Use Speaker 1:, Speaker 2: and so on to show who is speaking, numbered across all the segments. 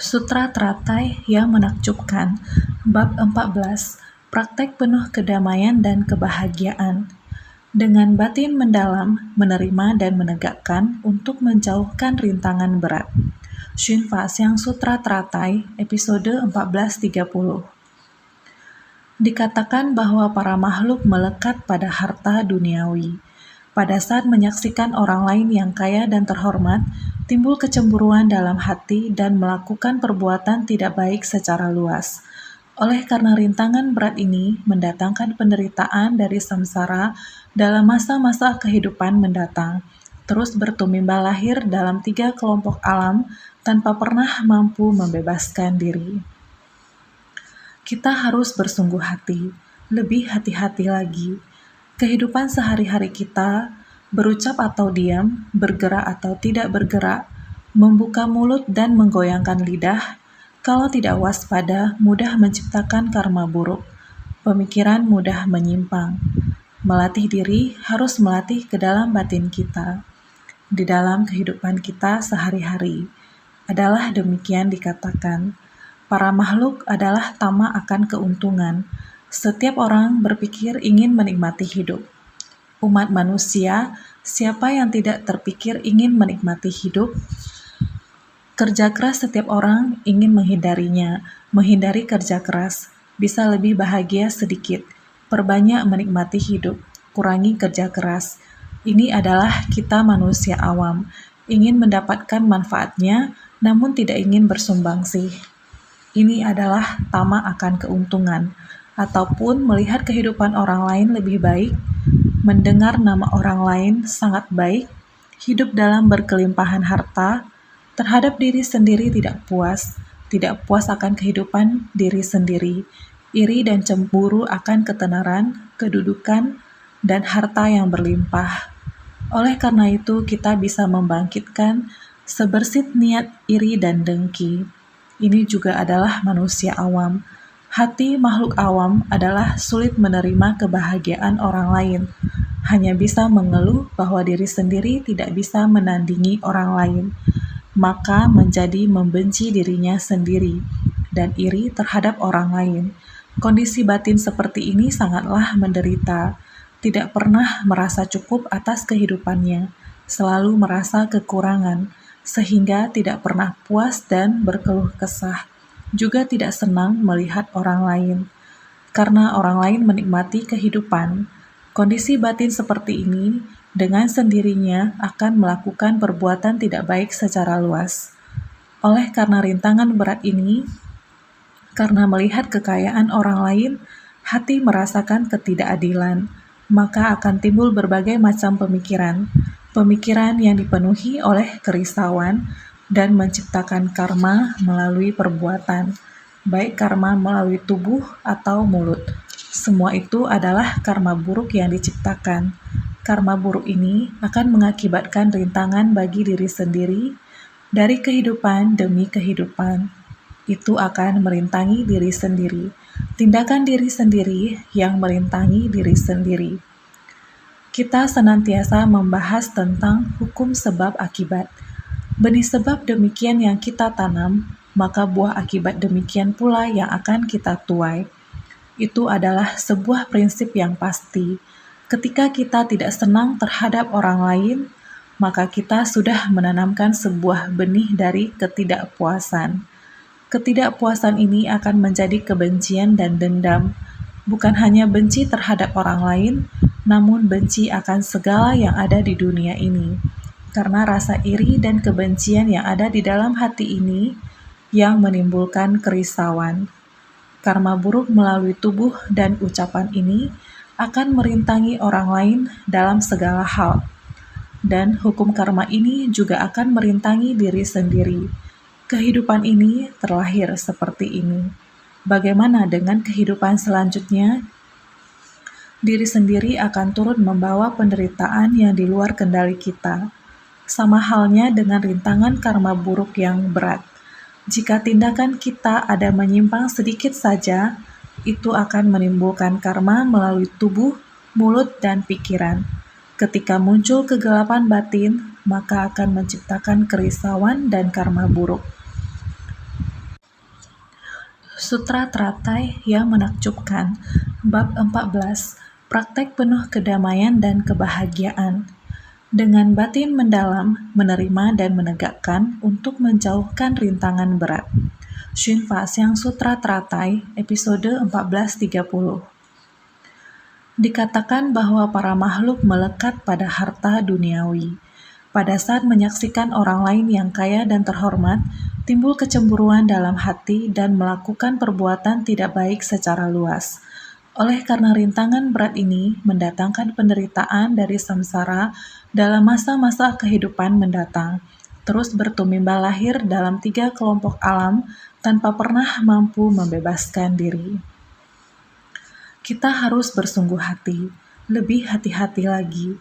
Speaker 1: Sutra Teratai yang Menakjubkan, Bab 14, Praktek Penuh Kedamaian dan Kebahagiaan. Dengan batin mendalam, menerima dan menegakkan untuk menjauhkan rintangan berat. Shinfa Siang Sutra Teratai, episode 1430. Dikatakan bahwa para makhluk melekat pada harta duniawi. Pada saat menyaksikan orang lain yang kaya dan terhormat, timbul kecemburuan dalam hati dan melakukan perbuatan tidak baik secara luas. Oleh karena rintangan berat ini mendatangkan penderitaan dari samsara dalam masa-masa kehidupan mendatang, terus bertumbal lahir dalam 3 kelompok alam tanpa pernah mampu membebaskan diri. Kita harus bersungguh hati, lebih hati-hati lagi. Kehidupan sehari-hari kita, berucap atau diam, bergerak atau tidak bergerak, membuka mulut dan menggoyangkan lidah, kalau tidak waspada mudah menciptakan karma buruk. Pemikiran mudah menyimpang. Melatih diri harus melatih ke dalam batin kita. Di dalam kehidupan kita sehari-hari, adalah demikian dikatakan. Para makhluk adalah tamak akan keuntungan. Setiap orang berpikir ingin menikmati hidup. Umat manusia, siapa yang tidak terpikir ingin menikmati hidup? Kerja keras setiap orang ingin menghindarinya. Menghindari kerja keras, bisa lebih bahagia sedikit. Perbanyak menikmati hidup, kurangi kerja keras. Ini adalah kita manusia awam, ingin mendapatkan manfaatnya, namun tidak ingin bersumbangsih. Ini adalah tamak akan keuntungan, ataupun melihat kehidupan orang lain lebih baik, mendengar nama orang lain sangat baik, hidup dalam berkelimpahan harta, terhadap diri sendiri tidak puas akan kehidupan diri sendiri, iri dan cemburu akan ketenaran, kedudukan, dan harta yang berlimpah. Oleh karena itu, kita bisa membangkitkan sebersit niat iri dan dengki. Ini juga adalah manusia awam. Hati makhluk awam adalah sulit menerima kebahagiaan orang lain. Hanya bisa mengeluh bahwa diri sendiri tidak bisa menandingi orang lain. Maka menjadi membenci dirinya sendiri dan iri terhadap orang lain. Kondisi batin seperti ini sangatlah menderita. Tidak pernah merasa cukup atas kehidupannya. Selalu merasa kekurangan, sehingga tidak pernah puas dan berkeluh kesah, juga tidak senang melihat orang lain. Karena orang lain menikmati kehidupan, kondisi batin seperti ini dengan sendirinya akan melakukan perbuatan tidak baik secara luas. Oleh karena rintangan berat ini, karena melihat kekayaan orang lain, hati merasakan ketidakadilan, maka akan timbul berbagai macam pemikiran yang dipenuhi oleh kerisauan dan menciptakan karma melalui perbuatan, baik karma melalui tubuh atau mulut. Semua itu adalah karma buruk yang diciptakan. Karma buruk ini akan mengakibatkan rintangan bagi diri sendiri dari kehidupan demi kehidupan. Itu akan merintangi diri sendiri. Tindakan diri sendiri yang merintangi diri sendiri. Kita senantiasa membahas tentang hukum sebab akibat. Benih sebab demikian yang kita tanam, maka buah akibat demikian pula yang akan kita tuai. Itu adalah sebuah prinsip yang pasti. Ketika kita tidak senang terhadap orang lain, maka kita sudah menanamkan sebuah benih dari ketidakpuasan. Ketidakpuasan ini akan menjadi kebencian dan dendam. Bukan hanya benci terhadap orang lain, namun benci akan segala yang ada di dunia ini. Karena rasa iri dan kebencian yang ada di dalam hati ini yang menimbulkan kerisauan. Karma buruk melalui tubuh dan ucapan ini akan merintangi orang lain dalam segala hal. Dan hukum karma ini juga akan merintangi diri sendiri. Kehidupan ini terlahir seperti ini. Bagaimana dengan kehidupan selanjutnya? Diri sendiri akan turut membawa penderitaan yang di luar kendali kita. Sama halnya dengan rintangan karma buruk yang berat. Jika tindakan kita ada menyimpang sedikit saja, itu akan menimbulkan karma melalui tubuh, mulut, dan pikiran. Ketika muncul kegelapan batin, maka akan menciptakan kerisauan dan karma buruk. Sutra Teratai yang Menakjubkan, Bab 14, Praktek Penuh Kedamaian dan Kebahagiaan. Dengan batin mendalam, menerima dan menegakkan untuk menjauhkan rintangan berat. Xun Fa Xiang Sutra Teratai, episode 1430. Dikatakan bahwa para makhluk melekat pada harta duniawi. Pada saat menyaksikan orang lain yang kaya dan terhormat, timbul kecemburuan dalam hati dan melakukan perbuatan tidak baik secara luas. Oleh karena rintangan berat ini mendatangkan penderitaan dari samsara dalam masa-masa kehidupan mendatang, terus bertumbal lahir dalam 3 kelompok alam tanpa pernah mampu membebaskan diri. Kita harus bersungguh hati, lebih hati-hati lagi.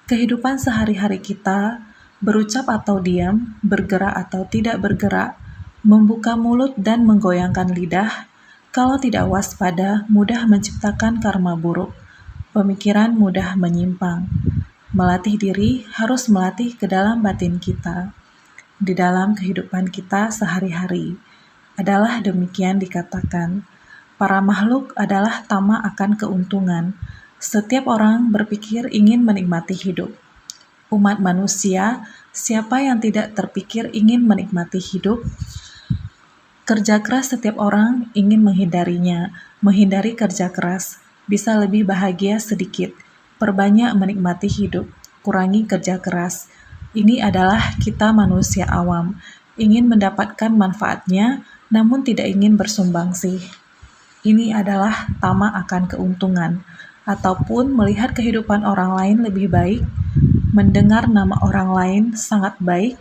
Speaker 1: Kehidupan sehari-hari kita, berucap atau diam, bergerak atau tidak bergerak, membuka mulut dan menggoyangkan lidah, kalau tidak waspada mudah menciptakan karma buruk. Pemikiran mudah menyimpang. Melatih diri harus melatih ke dalam batin kita. Di dalam kehidupan kita sehari-hari, adalah demikian dikatakan. Para makhluk adalah tamak akan keuntungan. Setiap orang berpikir ingin menikmati hidup. Umat manusia, siapa yang tidak terpikir ingin menikmati hidup? Kerja keras setiap orang ingin menghindarinya. Menghindari kerja keras, bisa lebih bahagia sedikit. Perbanyak menikmati hidup, kurangi kerja keras. Ini adalah kita manusia awam, ingin mendapatkan manfaatnya, namun tidak ingin bersumbangsih. Ini adalah tamak akan keuntungan, ataupun melihat kehidupan orang lain lebih baik, mendengar nama orang lain sangat baik,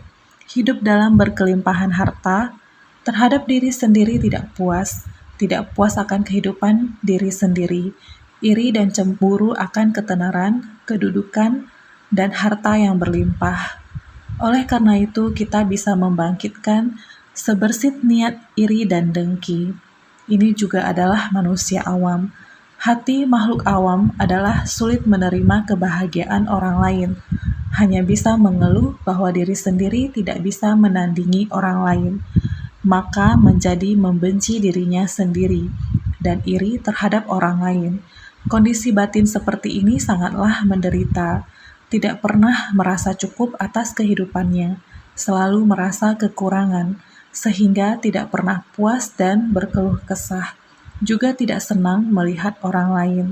Speaker 1: hidup dalam berkelimpahan harta, terhadap diri sendiri tidak puas akan kehidupan diri sendiri, iri dan cemburu akan ketenaran, kedudukan, dan harta yang berlimpah. Oleh karena itu, kita bisa membangkitkan sebersit niat iri dan dengki. Ini juga adalah manusia awam. Hati makhluk awam adalah sulit menerima kebahagiaan orang lain. Hanya bisa mengeluh bahwa diri sendiri tidak bisa menandingi orang lain. Maka menjadi membenci dirinya sendiri dan iri terhadap orang lain. Kondisi batin seperti ini sangatlah menderita. Tidak pernah merasa cukup atas kehidupannya. Selalu merasa kekurangan, sehingga tidak pernah puas dan berkeluh kesah, juga tidak senang melihat orang lain.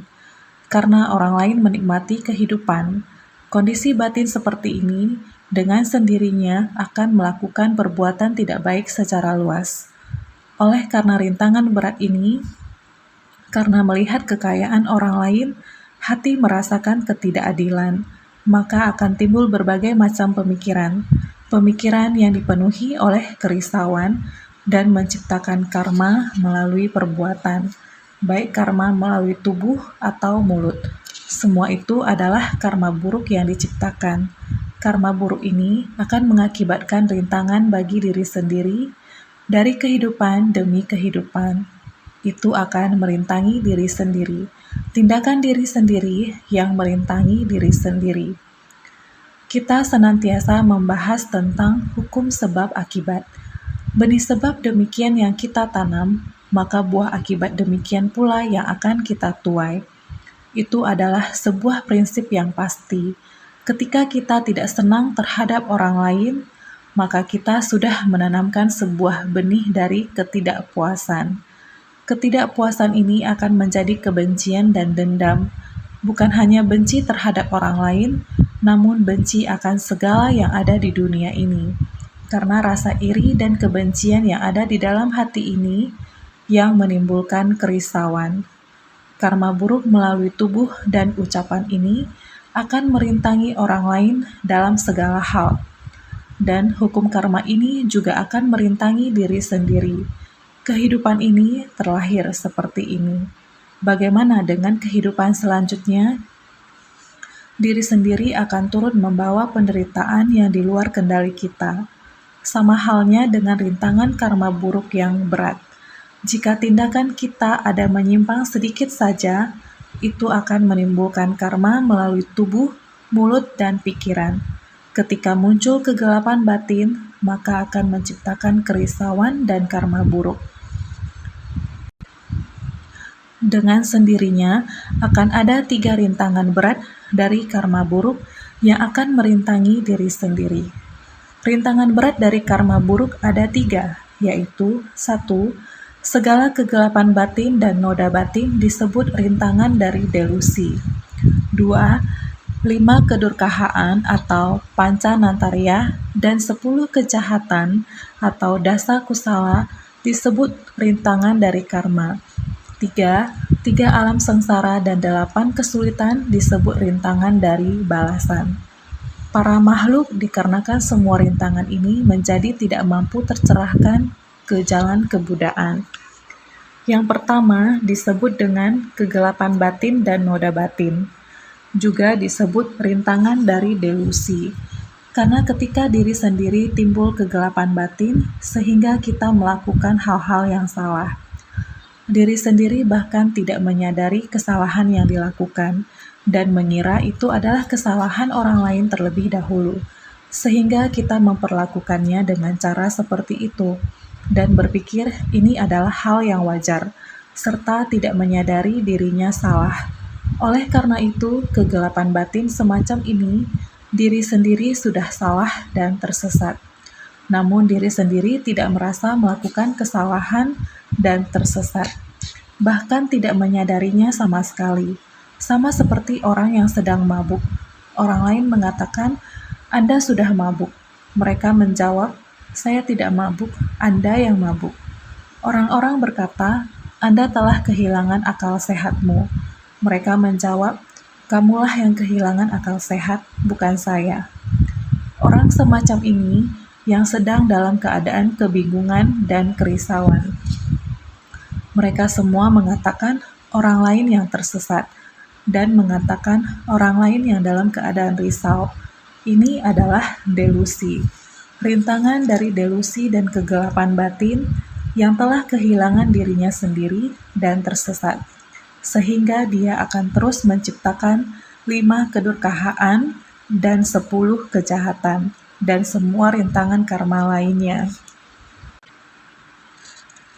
Speaker 1: Karena orang lain menikmati kehidupan, kondisi batin seperti ini dengan sendirinya akan melakukan perbuatan tidak baik secara luas. Oleh karena rintangan berat ini, karena melihat kekayaan orang lain, hati merasakan ketidakadilan, maka akan timbul berbagai macam pemikiran yang dipenuhi oleh kerisauan dan menciptakan karma melalui perbuatan, baik karma melalui tubuh atau mulut. Semua itu adalah karma buruk yang diciptakan. Karma buruk ini akan mengakibatkan rintangan bagi diri sendiri dari kehidupan demi kehidupan. Itu akan merintangi diri sendiri. Tindakan diri sendiri yang merintangi diri sendiri. Kita senantiasa membahas tentang hukum sebab akibat. Benih sebab demikian yang kita tanam, maka buah akibat demikian pula yang akan kita tuai. Itu adalah sebuah prinsip yang pasti. Ketika kita tidak senang terhadap orang lain, maka kita sudah menanamkan sebuah benih dari ketidakpuasan. Ketidakpuasan ini akan menjadi kebencian dan dendam. Bukan hanya benci terhadap orang lain, namun benci akan segala yang ada di dunia ini. Karena rasa iri dan kebencian yang ada di dalam hati ini yang menimbulkan kerisauan. Karma buruk melalui tubuh dan ucapan ini akan merintangi orang lain dalam segala hal. Dan hukum karma ini juga akan merintangi diri sendiri. Kehidupan ini terlahir seperti ini. Bagaimana dengan kehidupan selanjutnya? Diri sendiri akan turut membawa penderitaan yang di luar kendali kita. Sama halnya dengan rintangan karma buruk yang berat. Jika tindakan kita ada menyimpang sedikit saja, itu akan menimbulkan karma melalui tubuh, mulut, dan pikiran. Ketika muncul kegelapan batin, maka akan menciptakan kerisauan dan karma buruk. Dengan sendirinya akan ada 3 rintangan berat dari karma buruk yang akan merintangi diri sendiri. Rintangan berat dari karma buruk ada 3, yaitu 1. Segala kegelapan batin dan noda batin disebut rintangan dari delusi. 2. 5 kedurkahaan atau pancanantarya dan 10 kejahatan atau dasa kusala disebut rintangan dari karma. 3 alam sengsara dan 8 kesulitan disebut rintangan dari balasan. Para makhluk dikarenakan semua rintangan ini menjadi tidak mampu tercerahkan ke jalan kebudaan. Yang pertama disebut dengan kegelapan batin dan noda batin. Juga disebut rintangan dari delusi. Karena ketika diri sendiri timbul kegelapan batin, sehingga kita melakukan hal-hal yang salah. Diri sendiri bahkan tidak menyadari kesalahan yang dilakukan, dan mengira itu adalah kesalahan orang lain terlebih dahulu, sehingga kita memperlakukannya dengan cara seperti itu, dan berpikir ini adalah hal yang wajar, serta tidak menyadari dirinya salah. Oleh karena itu, kegelapan batin semacam ini, diri sendiri sudah salah dan tersesat. Namun diri sendiri tidak merasa melakukan kesalahan dan tersesat. Bahkan tidak menyadarinya sama sekali. Sama seperti orang yang sedang mabuk. Orang lain mengatakan, "Anda sudah mabuk." Mereka menjawab, "Saya tidak mabuk, Anda yang mabuk." Orang-orang berkata, "Anda telah kehilangan akal sehatmu." Mereka menjawab, "Kamulah yang kehilangan akal sehat, bukan saya." Orang semacam ini yang sedang dalam keadaan kebingungan dan kerisauan. Mereka semua mengatakan orang lain yang tersesat dan mengatakan orang lain yang dalam keadaan risau. Ini adalah delusi. Rintangan dari delusi dan kegelapan batin yang telah kehilangan dirinya sendiri dan tersesat. Sehingga dia akan terus menciptakan 5 kedurkahaan dan 10 kejahatan dan semua rintangan karma lainnya.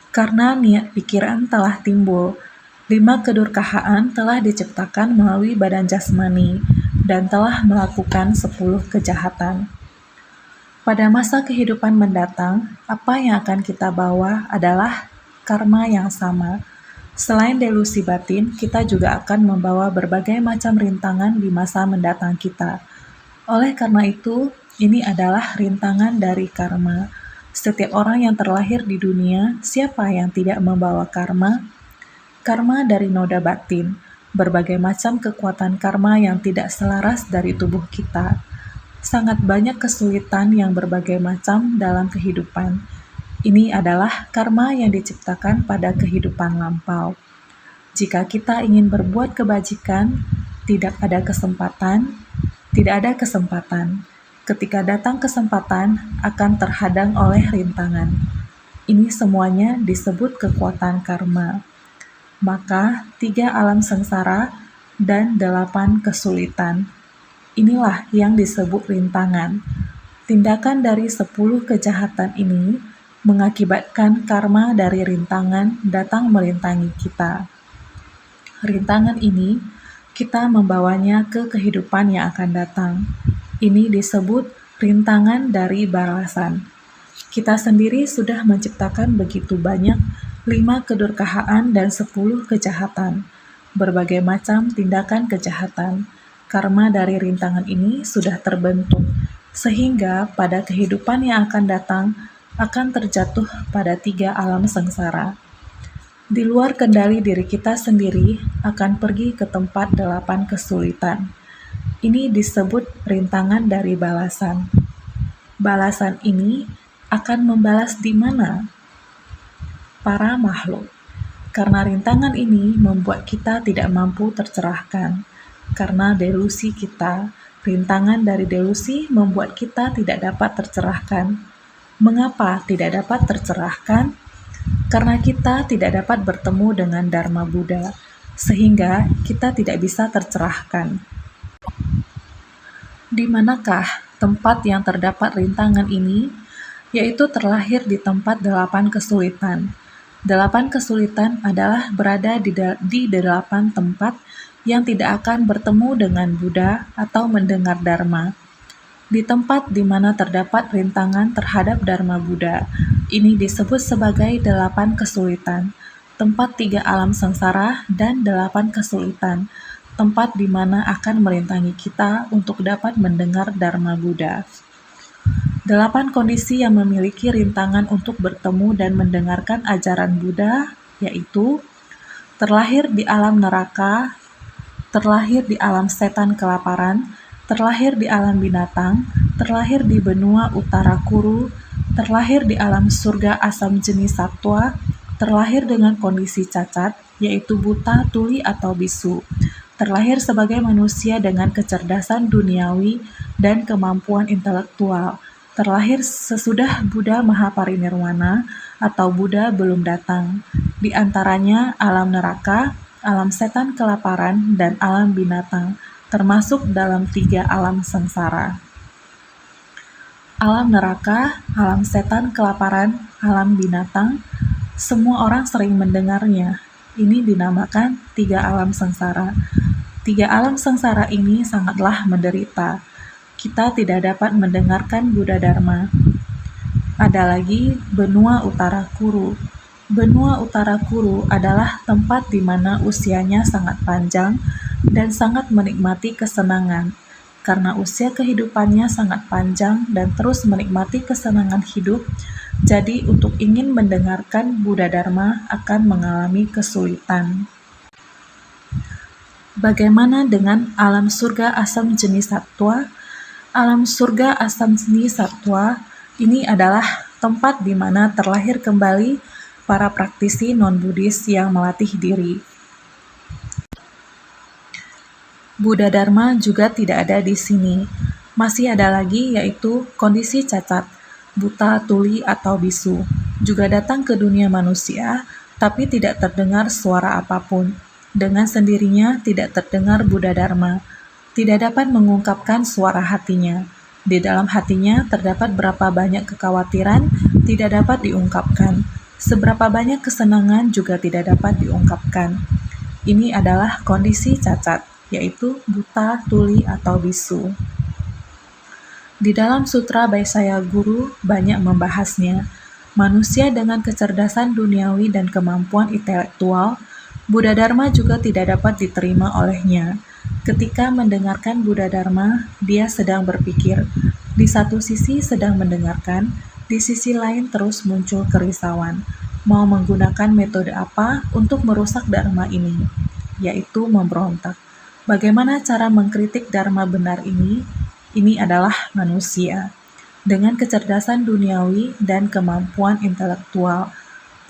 Speaker 1: Karena niat pikiran telah timbul, 5 kedurkahaan telah diciptakan melalui badan jasmani dan telah melakukan 10 kejahatan. Pada masa kehidupan mendatang, apa yang akan kita bawa adalah karma yang sama. Selain delusi batin, kita juga akan membawa berbagai macam rintangan di masa mendatang kita. Oleh karena itu, ini adalah rintangan dari karma. Setiap orang yang terlahir di dunia, siapa yang tidak membawa karma? Karma dari noda batin, berbagai macam kekuatan karma yang tidak selaras dari tubuh kita. Sangat banyak kesulitan yang berbagai macam dalam kehidupan. Ini adalah karma yang diciptakan pada kehidupan lampau. Jika kita ingin berbuat kebajikan, tidak ada kesempatan. Ketika datang kesempatan, akan terhadang oleh rintangan. Ini semuanya disebut kekuatan karma. Maka 3 alam sengsara dan 8 kesulitan. Inilah yang disebut rintangan. Tindakan dari 10 kejahatan ini mengakibatkan karma dari rintangan datang merintangi kita. Rintangan ini, kita membawanya ke kehidupan yang akan datang. Ini disebut rintangan dari balasan. Kita sendiri sudah menciptakan begitu banyak 5 kedurkahaan dan 10 kejahatan. Berbagai macam tindakan kejahatan. Karma dari rintangan ini sudah terbentuk, sehingga pada kehidupan yang akan datang, akan terjatuh pada 3 alam sengsara. Di luar kendali diri kita sendiri akan pergi ke tempat 8 kesulitan. Ini disebut rintangan dari balasan. Balasan ini akan membalas di mana? Para makhluk. Karena rintangan ini membuat kita tidak mampu tercerahkan. Karena delusi kita, rintangan dari delusi membuat kita tidak dapat tercerahkan. Mengapa tidak dapat tercerahkan? Karena kita tidak dapat bertemu dengan Dharma Buddha, sehingga kita tidak bisa tercerahkan. Di manakah tempat yang terdapat rintangan ini? Yaitu terlahir di tempat 8 kesulitan. 8 kesulitan adalah berada di 8 tempat yang tidak akan bertemu dengan Buddha atau mendengar Dharma. Di tempat di mana terdapat rintangan terhadap Dharma Buddha, ini disebut sebagai 8 kesulitan, tempat 3 alam sengsara dan 8 kesulitan, tempat di mana akan merintangi kita untuk dapat mendengar Dharma Buddha. 8 kondisi yang memiliki rintangan untuk bertemu dan mendengarkan ajaran Buddha, yaitu terlahir di alam neraka, terlahir di alam setan kelaparan, terlahir di alam binatang, terlahir di benua utara Kuru, terlahir di alam surga asam jenis satwa, terlahir dengan kondisi cacat, yaitu buta, tuli, atau bisu, terlahir sebagai manusia dengan kecerdasan duniawi dan kemampuan intelektual, terlahir sesudah Buddha Mahaparinirwana atau Buddha belum datang, di antaranya alam neraka, alam setan kelaparan, dan alam binatang, termasuk dalam 3 alam sengsara. Alam neraka, alam setan kelaparan, alam binatang, semua orang sering mendengarnya. Ini dinamakan 3 alam sengsara. 3 alam sengsara ini sangatlah menderita. Kita tidak dapat mendengarkan Buddha Dharma. Ada lagi benua utara Kuru. Benua utara Kuru adalah tempat di mana usianya sangat panjang dan sangat menikmati kesenangan. Karena usia kehidupannya sangat panjang dan terus menikmati kesenangan hidup, jadi untuk ingin mendengarkan Buddha Dharma akan mengalami kesulitan. Bagaimana dengan alam surga asam jenis satwa? Alam surga asam jenis satwa ini adalah tempat di mana terlahir kembali para praktisi non-Buddhis yang melatih diri. Buddha Dharma juga tidak ada di sini. Masih ada lagi, yaitu kondisi cacat, buta, tuli, atau bisu. Juga datang ke dunia manusia, tapi tidak terdengar suara apapun. Dengan sendirinya tidak terdengar Buddha Dharma. Tidak dapat mengungkapkan suara hatinya. Di dalam hatinya terdapat berapa banyak kekhawatiran tidak dapat diungkapkan. Seberapa banyak kesenangan juga tidak dapat diungkapkan. Ini adalah kondisi cacat, yaitu buta, tuli, atau bisu. Di dalam Sutra Baisaya Guru banyak membahasnya. Manusia dengan kecerdasan duniawi dan kemampuan intelektual, Buddha Dharma juga tidak dapat diterima olehnya. Ketika mendengarkan Buddha Dharma, dia sedang berpikir. Di satu sisi sedang mendengarkan, di sisi lain terus muncul kerisauan. Mau menggunakan metode apa untuk merusak Dharma ini? Yaitu memberontak. Bagaimana cara mengkritik Dharma benar ini? Ini adalah manusia. Dengan kecerdasan duniawi dan kemampuan intelektual,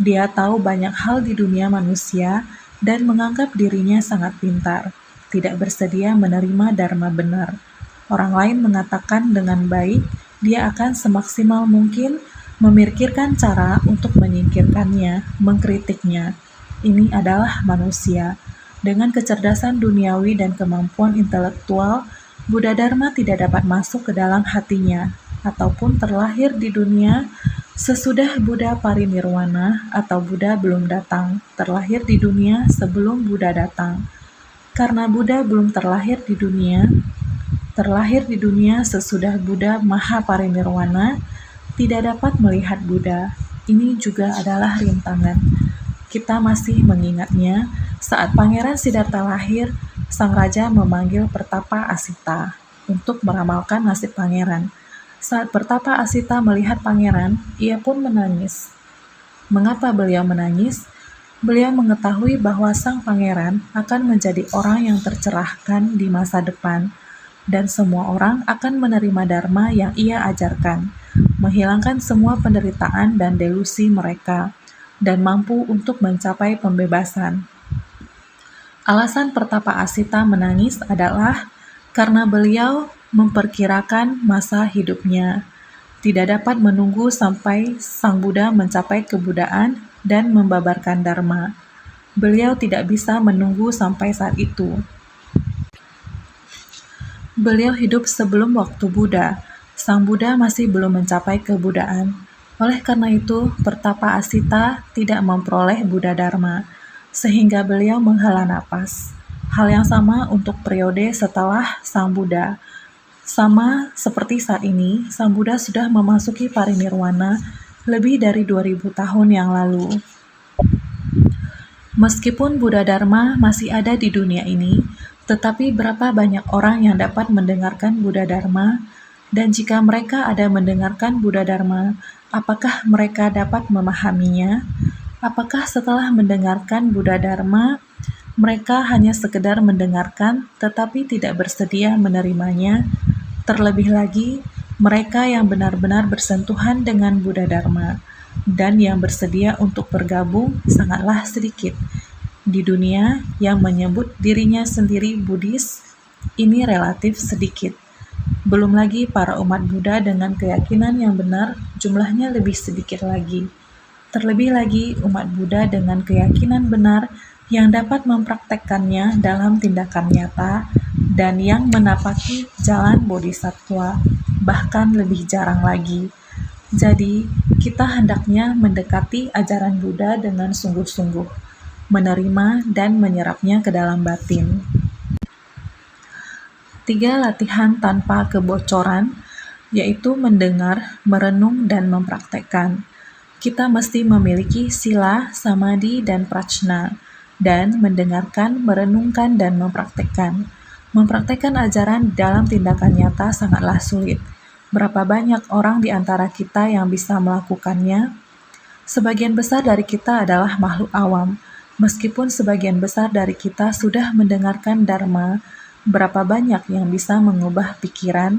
Speaker 1: dia tahu banyak hal di dunia manusia dan menganggap dirinya sangat pintar, tidak bersedia menerima Dharma benar. Orang lain mengatakan dengan baik, dia akan semaksimal mungkin memikirkan cara untuk menyingkirkannya, mengkritiknya. Ini adalah manusia. Dengan kecerdasan duniawi dan kemampuan intelektual, Buddha Dharma tidak dapat masuk ke dalam hatinya, ataupun terlahir di dunia sesudah Buddha Parinirwana atau Buddha belum datang, terlahir di dunia sebelum Buddha datang. Karena Buddha belum terlahir di dunia sesudah Buddha Mahaparinirwana, tidak dapat melihat Buddha. Ini juga adalah rintangan. Kita masih mengingatnya saat Pangeran Siddhartha lahir, Sang Raja memanggil Pertapa Asita untuk meramalkan nasib pangeran. Saat Pertapa Asita melihat pangeran, ia pun menangis. Mengapa beliau menangis? Beliau mengetahui bahwa sang pangeran akan menjadi orang yang tercerahkan di masa depan, dan semua orang akan menerima Dharma yang ia ajarkan, menghilangkan semua penderitaan dan delusi mereka, dan mampu untuk mencapai pembebasan. Alasan Pertapa Asita menangis adalah karena beliau memperkirakan masa hidupnya, tidak dapat menunggu sampai Sang Buddha mencapai kebuddhaan dan membabarkan Dharma. Beliau tidak bisa menunggu sampai saat itu. Beliau hidup sebelum waktu Buddha. Sang Buddha masih belum mencapai kebuddhaan. Oleh karena itu, Pertapa Asita tidak memperoleh Buddha Dharma, sehingga beliau menghela napas. Hal yang sama untuk periode setelah Sang Buddha. Sama seperti saat ini, Sang Buddha sudah memasuki parinirwana lebih dari 2000 tahun yang lalu. Meskipun Buddha Dharma masih ada di dunia ini, tetapi berapa banyak orang yang dapat mendengarkan Buddha Dharma? Dan jika mereka ada mendengarkan Buddha Dharma, apakah mereka dapat memahaminya? Apakah setelah mendengarkan Buddha Dharma, mereka hanya sekedar mendengarkan tetapi tidak bersedia menerimanya? Terlebih lagi, mereka yang benar-benar bersentuhan dengan Buddha Dharma dan yang bersedia untuk bergabung sangatlah sedikit. Di dunia yang menyebut dirinya sendiri Buddhis, ini relatif sedikit. Belum lagi para umat Buddha dengan keyakinan yang benar, jumlahnya lebih sedikit lagi. Terlebih lagi umat Buddha dengan keyakinan benar yang dapat mempraktekkannya dalam tindakan nyata dan yang menapaki jalan bodhisattva, bahkan lebih jarang lagi. Jadi, kita hendaknya mendekati ajaran Buddha dengan sungguh-sungguh, menerima dan menyerapnya ke dalam batin. 3 latihan tanpa kebocoran, yaitu mendengar, merenung, dan mempraktekkan. Kita mesti memiliki sila, samadhi, dan prajna, dan mendengarkan, merenungkan, dan mempraktekkan. Mempraktekkan ajaran dalam tindakan nyata sangatlah sulit. Berapa banyak orang di antara kita yang bisa melakukannya? Sebagian besar dari kita adalah makhluk awam. Meskipun sebagian besar dari kita sudah mendengarkan Dharma, berapa banyak yang bisa mengubah pikiran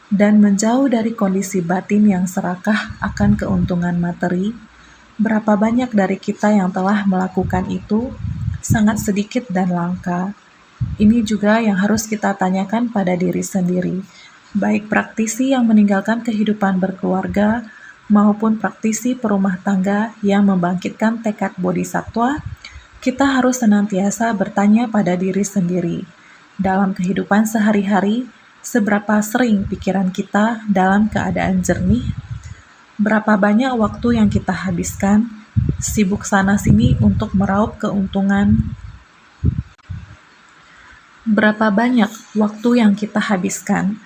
Speaker 1: dan menjauh dari kondisi batin yang serakah akan keuntungan materi? Berapa banyak dari kita yang telah melakukan itu? Sangat sedikit dan langka. Ini juga yang harus kita tanyakan pada diri sendiri. Baik praktisi yang meninggalkan kehidupan berkeluarga maupun praktisi perumah tangga yang membangkitkan tekad bodhisattva, kita harus senantiasa bertanya pada diri sendiri. Dalam kehidupan sehari-hari, seberapa sering pikiran kita dalam keadaan jernih? Berapa banyak waktu yang kita habiskan sibuk sana-sini untuk meraup keuntungan? Berapa banyak waktu yang kita habiskan?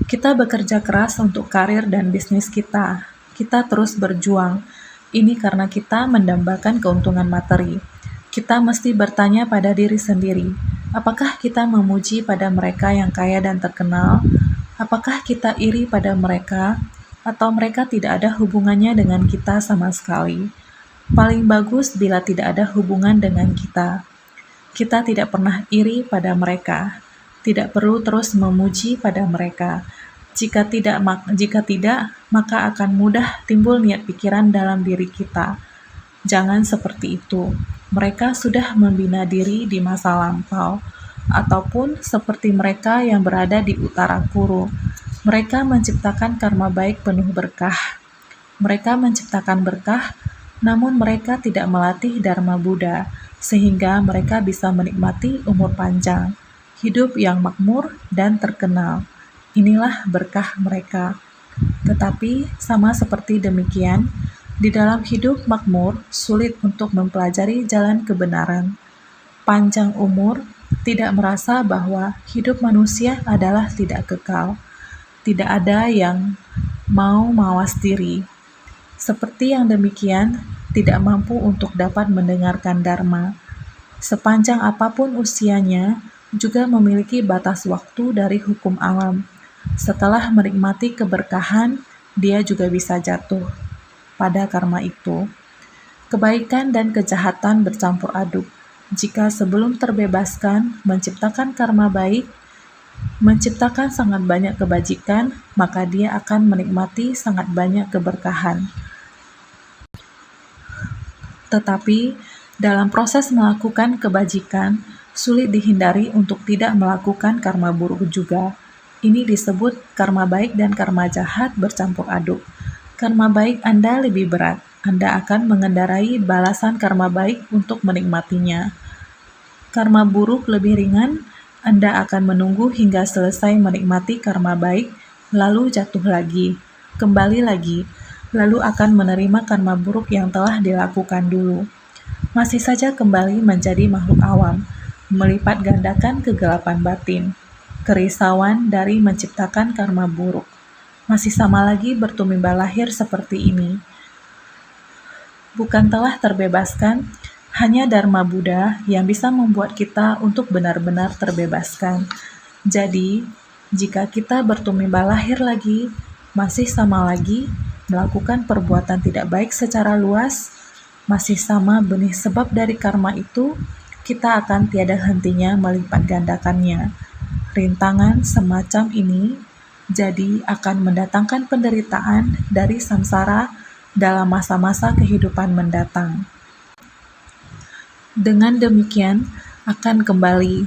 Speaker 1: Kita bekerja keras untuk karir dan bisnis kita. Kita terus berjuang. Ini karena kita mendambakan keuntungan materi. Kita mesti bertanya pada diri sendiri, apakah kita memuji pada mereka yang kaya dan terkenal? Apakah kita iri pada mereka? Atau mereka tidak ada hubungannya dengan kita sama sekali? Paling bagus bila tidak ada hubungan dengan kita. Kita tidak pernah iri pada mereka. Tidak perlu terus memuji pada mereka. Jika tidak, maka akan mudah timbul niat pikiran dalam diri kita. Jangan seperti itu. Mereka sudah membina diri di masa lampau, ataupun seperti mereka yang berada di utara Kuru. Mereka menciptakan karma baik penuh berkah. Mereka menciptakan berkah, namun mereka tidak melatih Dharma Buddha, sehingga mereka bisa menikmati umur panjang, hidup yang makmur dan terkenal. Inilah berkah mereka. Tetapi sama seperti demikian, di dalam hidup makmur sulit untuk mempelajari jalan kebenaran. Panjang umur tidak merasa bahwa hidup manusia adalah tidak kekal. Tidak ada yang mau mawas diri. Seperti yang demikian, tidak mampu untuk dapat mendengarkan Dharma. Sepanjang apapun usianya, juga memiliki batas waktu dari hukum alam. Setelah menikmati keberkahan, dia juga bisa jatuh pada karma itu. Kebaikan dan kejahatan bercampur aduk. Jika sebelum terbebaskan menciptakan karma baik, menciptakan sangat banyak kebajikan, maka dia akan menikmati sangat banyak keberkahan. Tetapi dalam proses melakukan kebajikan, sulit dihindari untuk tidak melakukan karma buruk juga. Ini disebut karma baik dan karma jahat bercampur aduk. Karma baik Anda lebih berat. Anda akan mengendarai balasan karma baik untuk menikmatinya. Karma buruk lebih ringan. Anda akan menunggu hingga selesai menikmati karma baik, lalu jatuh lagi, kembali lagi, lalu akan menerima karma buruk yang telah dilakukan dulu. Masih saja kembali menjadi makhluk awam, melipat gandakan kegelapan batin, kerisauan dari menciptakan karma buruk. Masih sama lagi bertumimba lahir seperti ini. Bukan telah terbebaskan, hanya Dharma Buddha yang bisa membuat kita untuk benar-benar terbebaskan. Jadi, jika kita bertumimba lahir lagi, masih sama lagi melakukan perbuatan tidak baik secara luas, masih sama benih sebab dari karma itu, kita akan tiada hentinya melipat gandakannya. Rintangan semacam ini jadi akan mendatangkan penderitaan dari samsara dalam masa-masa kehidupan mendatang. Dengan demikian, akan kembali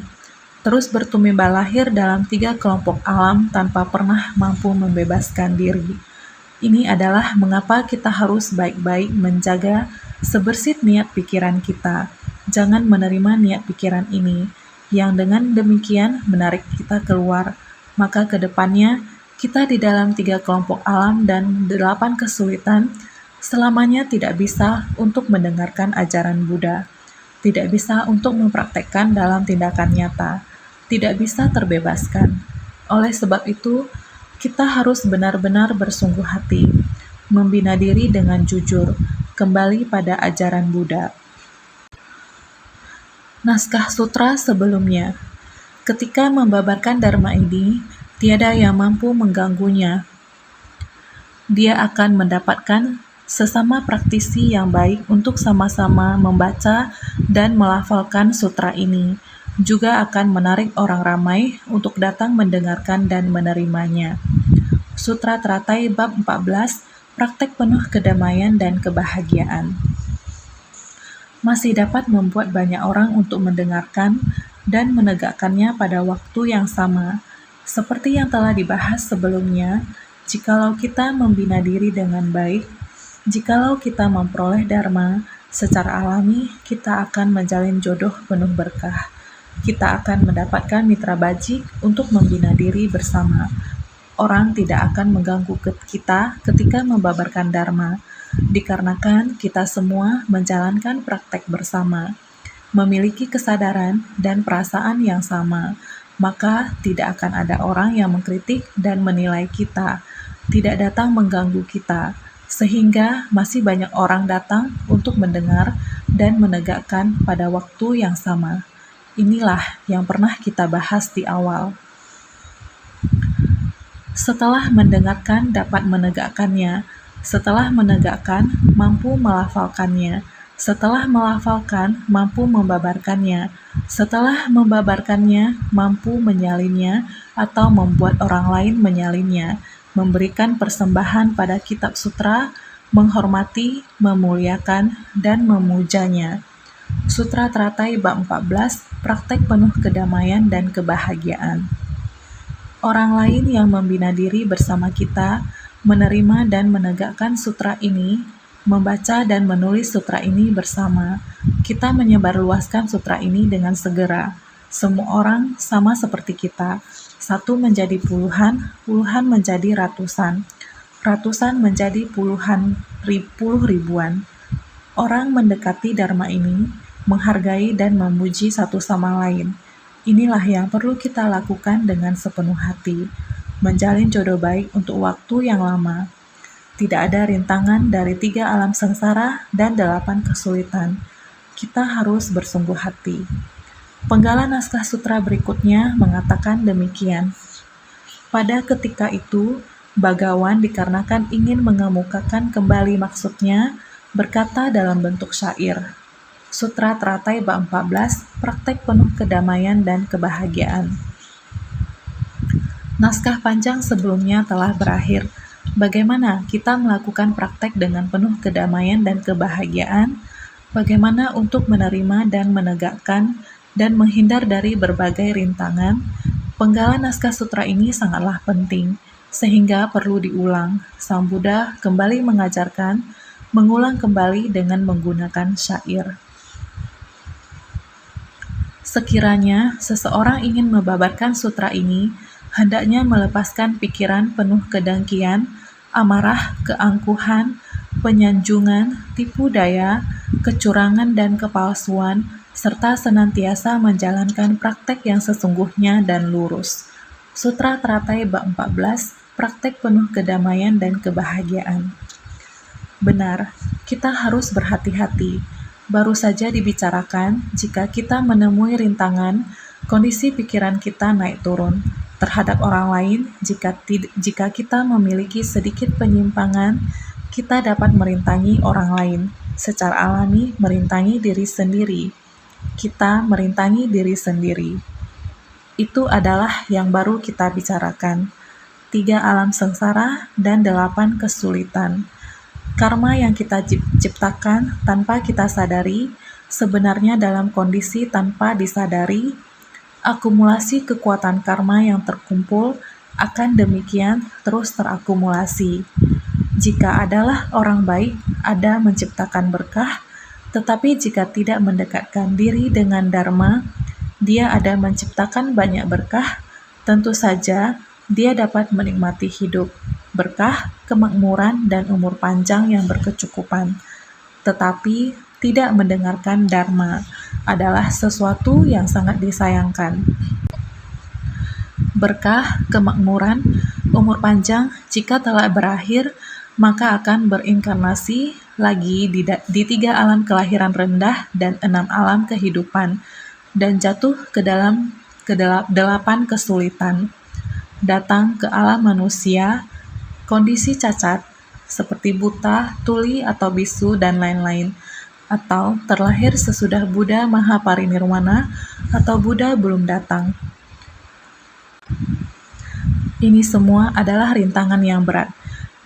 Speaker 1: terus bertumimba lahir dalam 3 kelompok alam tanpa pernah mampu membebaskan diri. Ini adalah mengapa kita harus baik-baik menjaga sebersih niat pikiran kita. Jangan menerima niat pikiran ini, yang dengan demikian menarik kita keluar. Maka ke depannya, kita di dalam 3 kelompok alam dan 8 kesulitan, selamanya tidak bisa untuk mendengarkan ajaran Buddha, tidak bisa untuk mempraktekkan dalam tindakan nyata, tidak bisa terbebaskan. Oleh sebab itu, kita harus benar-benar bersungguh hati, membina diri dengan jujur, kembali pada ajaran Buddha. Naskah sutra sebelumnya. Ketika membabarkan Dharma ini, tiada yang mampu mengganggunya. Dia akan mendapatkan sesama praktisi yang baik untuk sama-sama membaca dan melafalkan sutra ini, juga akan menarik orang ramai untuk datang mendengarkan dan menerimanya. Sutra Teratai Bab 14, Praktek Penuh Kedamaian dan Kebahagiaan. Masih dapat membuat banyak orang untuk mendengarkan dan menegakkannya pada waktu yang sama. Seperti yang telah dibahas sebelumnya, jikalau kita membina diri dengan baik, jikalau kita memperoleh Dharma, secara alami kita akan menjalin jodoh penuh berkah. Kita akan mendapatkan mitra bajik untuk membina diri bersama. Orang tidak akan mengganggu kita ketika membabarkan Dharma, dikarenakan kita semua menjalankan praktek bersama, memiliki kesadaran dan perasaan yang sama, maka tidak akan ada orang yang mengkritik dan menilai kita, tidak datang mengganggu kita, sehingga masih banyak orang datang untuk mendengar dan menegakkan pada waktu yang sama. Inilah yang pernah kita bahas di awal. Setelah mendengarkan dapat menegakkannya, setelah menegakkan mampu melafalkannya, setelah melafalkan mampu membabarkannya, setelah membabarkannya mampu menyalinnya atau membuat orang lain menyalinnya, memberikan persembahan pada kitab sutra, menghormati, memuliakan, dan memujanya. Sutra Teratai Bab 14, Praktek Penuh Kedamaian dan Kebahagiaan. Orang lain yang membina diri bersama kita, menerima dan menegakkan sutra ini, membaca dan menulis sutra ini bersama. Kita menyebarluaskan sutra ini dengan segera. Semua orang sama seperti kita. Satu menjadi puluhan, puluhan menjadi ratusan, ratusan menjadi puluh ribuan. Orang mendekati Dharma ini, menghargai dan memuji satu sama lain. Inilah yang perlu kita lakukan dengan sepenuh hati, menjalin jodoh baik untuk waktu yang lama. Tidak ada rintangan dari 3 alam sengsara dan 8 kesulitan. Kita harus bersungguh hati. Penggala naskah sutra berikutnya mengatakan demikian. Pada ketika itu, Bagawan dikarenakan ingin mengemukakan kembali maksudnya, berkata dalam bentuk syair. Sutra Teratai Bab 14, Praktek Penuh Kedamaian dan Kebahagiaan. Naskah panjang sebelumnya telah berakhir. Bagaimana kita melakukan praktek dengan penuh kedamaian dan kebahagiaan? Bagaimana untuk menerima dan menegakkan dan menghindar dari berbagai rintangan? Penggala naskah sutra ini sangatlah penting, sehingga perlu diulang. Sang Buddha kembali mengajarkan, mengulang kembali dengan menggunakan syair. Sekiranya seseorang ingin membabarkan sutra ini, hendaknya melepaskan pikiran penuh kedengkian, amarah, keangkuhan, penyanjungan, tipu daya, kecurangan dan kepalsuan, serta senantiasa menjalankan praktek yang sesungguhnya dan lurus. Sutra Teratai Bab 14, Praktek Penuh Kedamaian dan Kebahagiaan. Benar, kita harus berhati-hati. Baru saja dibicarakan, jika kita menemui rintangan, kondisi pikiran kita naik turun. Terhadap orang lain, jika kita memiliki sedikit penyimpangan, kita dapat merintangi orang lain. Secara alami, merintangi diri sendiri. Kita merintangi diri sendiri. Itu adalah yang baru kita bicarakan. 3 alam sengsara dan 8 kesulitan. Karma yang kita ciptakan tanpa kita sadari, sebenarnya dalam kondisi tanpa disadari, akumulasi kekuatan karma yang terkumpul akan demikian terus terakumulasi. Jika adalah orang baik, ada menciptakan berkah, tetapi jika tidak mendekatkan diri dengan Dharma, dia ada menciptakan banyak berkah. Tentu saja, dia dapat menikmati hidup, berkah, kemakmuran, dan umur panjang yang berkecukupan. Tetapi, tidak mendengarkan Dharma adalah sesuatu yang sangat disayangkan. Berkah, kemakmuran, umur panjang, jika telah berakhir, maka akan berinkarnasi lagi di 3 alam kelahiran rendah dan 6 alam kehidupan, dan jatuh ke dalam 8 kesulitan. Datang ke alam manusia, kondisi cacat, seperti buta, tuli, atau bisu, dan lain-lain, atau terlahir sesudah Buddha Mahaparinirwana, atau Buddha belum datang. Ini semua adalah rintangan yang berat.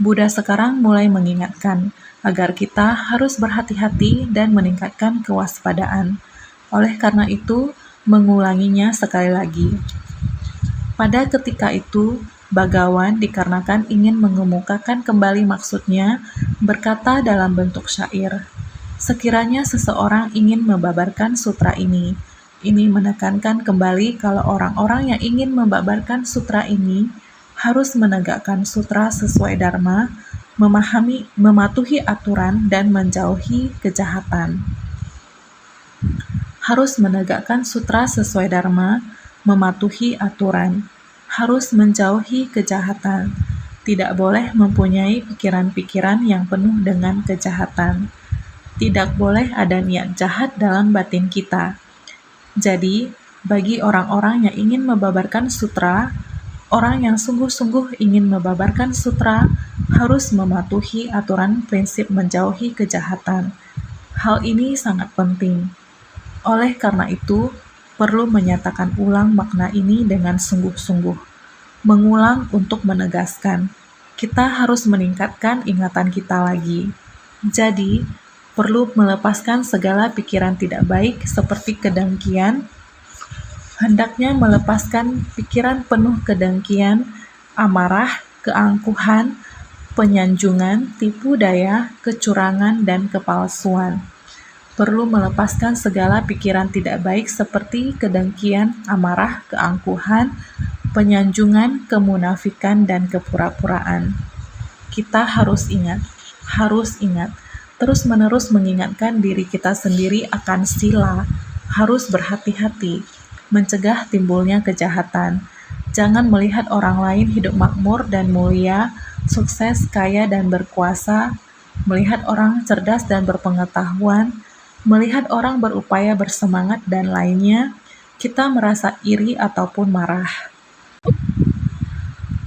Speaker 1: Buddha sekarang mulai mengingatkan agar kita harus berhati-hati dan meningkatkan kewaspadaan. Oleh karena itu, mengulanginya sekali lagi. Pada ketika itu, Bhagawan dikarenakan ingin mengemukakan kembali maksudnya, berkata dalam bentuk syair, sekiranya seseorang ingin membabarkan sutra ini menekankan kembali kalau orang-orang yang ingin membabarkan sutra ini harus menegakkan sutra sesuai Dharma, mematuhi aturan, dan menjauhi kejahatan. Harus menegakkan sutra sesuai Dharma, mematuhi aturan, harus menjauhi kejahatan, tidak boleh mempunyai pikiran-pikiran yang penuh dengan kejahatan, tidak boleh ada niat jahat dalam batin kita. Jadi, bagi orang-orang yang ingin membabarkan sutra, orang yang sungguh-sungguh ingin membabarkan sutra harus mematuhi aturan prinsip menjauhi kejahatan. Hal ini sangat penting. Oleh karena itu, perlu menyatakan ulang makna ini dengan sungguh-sungguh. Mengulang untuk menegaskan. Kita harus meningkatkan ingatan kita lagi. Jadi, perlu melepaskan segala pikiran tidak baik seperti kedengkian. Hendaknya melepaskan pikiran penuh kedengkian, amarah, keangkuhan, penyanjungan, tipu daya, kecurangan, dan kepalsuan. Perlu melepaskan segala pikiran tidak baik seperti kedengkian, amarah, keangkuhan, penyanjungan, kemunafikan, dan kepura-puraan. Kita harus ingat, terus-menerus mengingatkan diri kita sendiri akan sila, harus berhati-hati, mencegah timbulnya kejahatan. Jangan melihat orang lain hidup makmur dan mulia, sukses, kaya, dan berkuasa, melihat orang cerdas dan berpengetahuan, melihat orang berupaya bersemangat dan lainnya, kita merasa iri ataupun marah.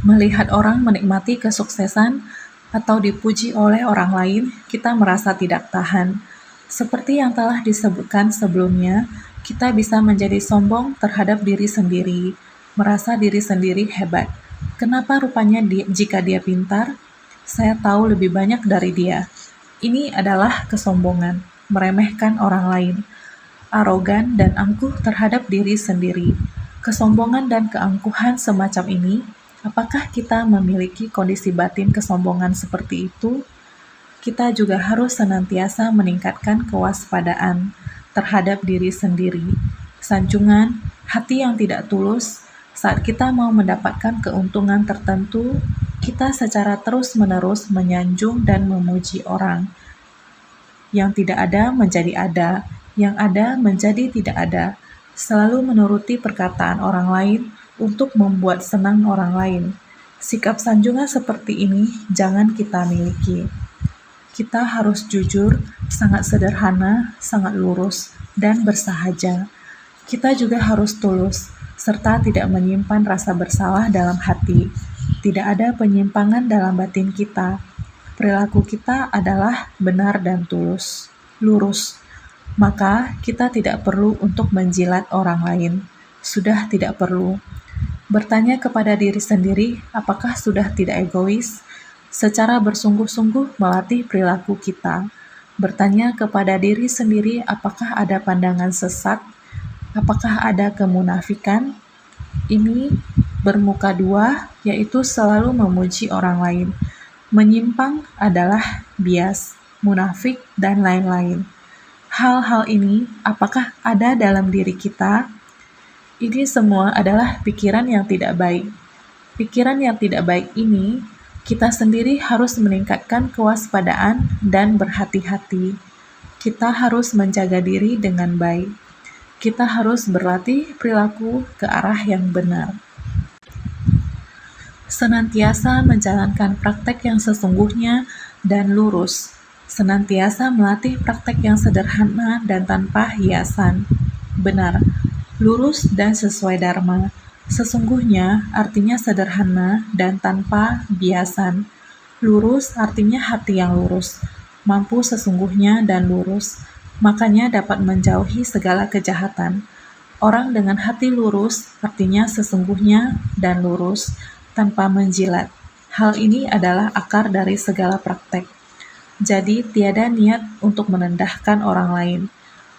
Speaker 1: Melihat orang menikmati kesuksesan atau dipuji oleh orang lain, kita merasa tidak tahan. Seperti yang telah disebutkan sebelumnya, kita bisa menjadi sombong terhadap diri sendiri, merasa diri sendiri hebat. Kenapa rupanya jika dia pintar, saya tahu lebih banyak dari dia. Ini adalah kesombongan, meremehkan orang lain, arogan dan angkuh terhadap diri sendiri. Kesombongan dan keangkuhan semacam ini, apakah kita memiliki kondisi batin kesombongan seperti itu? Kita juga harus senantiasa meningkatkan kewaspadaan terhadap diri sendiri. Sanjungan, hati yang tidak tulus, saat kita mau mendapatkan keuntungan tertentu, kita secara terus-menerus menyanjung dan memuji orang. Yang tidak ada menjadi ada, yang ada menjadi tidak ada, selalu menuruti perkataan orang lain untuk membuat senang orang lain. Sikap sanjungan seperti ini jangan kita miliki. Kita harus jujur, sangat sederhana, sangat lurus, dan bersahaja. Kita juga harus tulus, serta tidak menyimpan rasa bersalah dalam hati. Tidak ada penyimpangan dalam batin kita. Perilaku kita adalah benar dan tulus, lurus. Maka kita tidak perlu untuk menjilat orang lain. Sudah tidak perlu. Bertanya kepada diri sendiri, apakah sudah tidak egois? Secara bersungguh-sungguh melatih perilaku kita. Bertanya kepada diri sendiri, apakah ada pandangan sesat? Apakah ada kemunafikan? Ini bermuka dua, yaitu selalu memuji orang lain. Menyimpang adalah bias, munafik, dan lain-lain. Hal-hal ini apakah ada dalam diri kita? Ini semua adalah pikiran yang tidak baik. Pikiran yang tidak baik ini, kita sendiri harus meningkatkan kewaspadaan dan berhati-hati. Kita harus menjaga diri dengan baik. Kita harus berlatih perilaku ke arah yang benar. Senantiasa menjalankan praktek yang sesungguhnya dan lurus. Senantiasa melatih praktek yang sederhana dan tanpa hiasan. Benar, lurus dan sesuai dharma. Sesungguhnya artinya sederhana dan tanpa biasan. Lurus artinya hati yang lurus, mampu sesungguhnya dan lurus. Makanya dapat menjauhi segala kejahatan. Orang dengan hati lurus artinya sesungguhnya dan lurus, tanpa menjilat. Hal ini adalah akar dari segala praktek. Jadi tiada niat untuk merendahkan orang lain.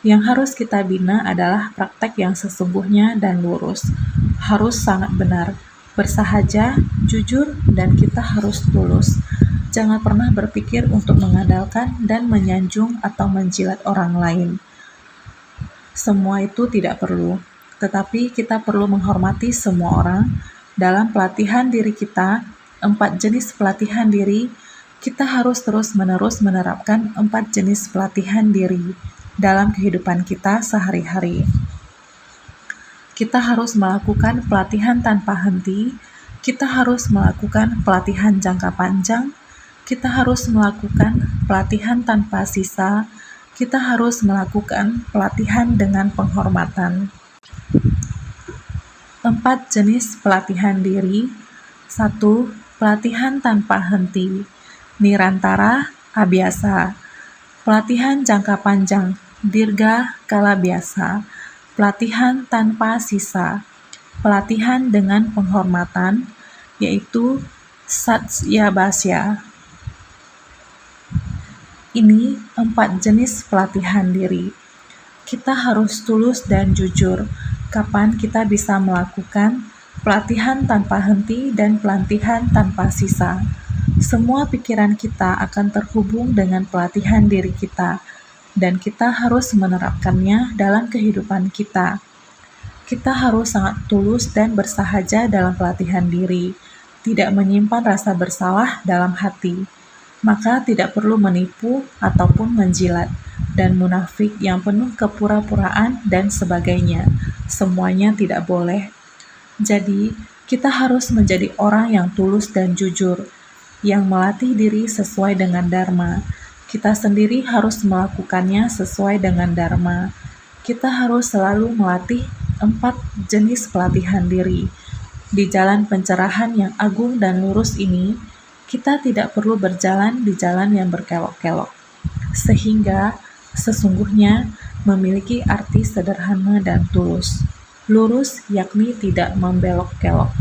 Speaker 1: Yang harus kita bina adalah praktek yang sesungguhnya dan lurus. Harus sangat benar, bersahaja, jujur, dan kita harus tulus. Jangan pernah berpikir untuk mengandalkan dan menyanjung atau menjilat orang lain. Semua itu tidak perlu, tetapi kita perlu menghormati semua orang. Dalam pelatihan diri kita, 4 jenis pelatihan diri, kita harus terus-menerus menerapkan 4 jenis pelatihan diri dalam kehidupan kita sehari-hari. Kita harus melakukan pelatihan tanpa henti, kita harus melakukan pelatihan jangka panjang, kita harus melakukan pelatihan tanpa sisa, kita harus melakukan pelatihan dengan penghormatan. 4 jenis pelatihan diri. 1. Pelatihan tanpa henti. Nirantara, abhyasa. Pelatihan jangka panjang. Dirga kala biasa. Pelatihan tanpa sisa. Pelatihan dengan penghormatan, yaitu satyabhasya. Ini 4 jenis pelatihan diri. Kita harus tulus dan jujur. Kapan kita bisa melakukan pelatihan tanpa henti dan pelatihan tanpa sisa? Semua pikiran kita akan terhubung dengan pelatihan diri kita, dan kita harus menerapkannya dalam kehidupan kita. Kita harus sangat tulus dan bersahaja dalam pelatihan diri, tidak menyimpan rasa bersalah dalam hati. Maka tidak perlu menipu ataupun menjilat, dan munafik yang penuh kepura-puraan dan sebagainya. Semuanya tidak boleh. Jadi, kita harus menjadi orang yang tulus dan jujur, yang melatih diri sesuai dengan dharma. Kita sendiri harus melakukannya sesuai dengan dharma. Kita harus selalu melatih 4 jenis pelatihan diri. Di jalan pencerahan yang agung dan lurus ini, kita tidak perlu berjalan di jalan yang berkelok-kelok, sehingga sesungguhnya memiliki arti sederhana dan tulus. Lurus yakni tidak membelok-kelok,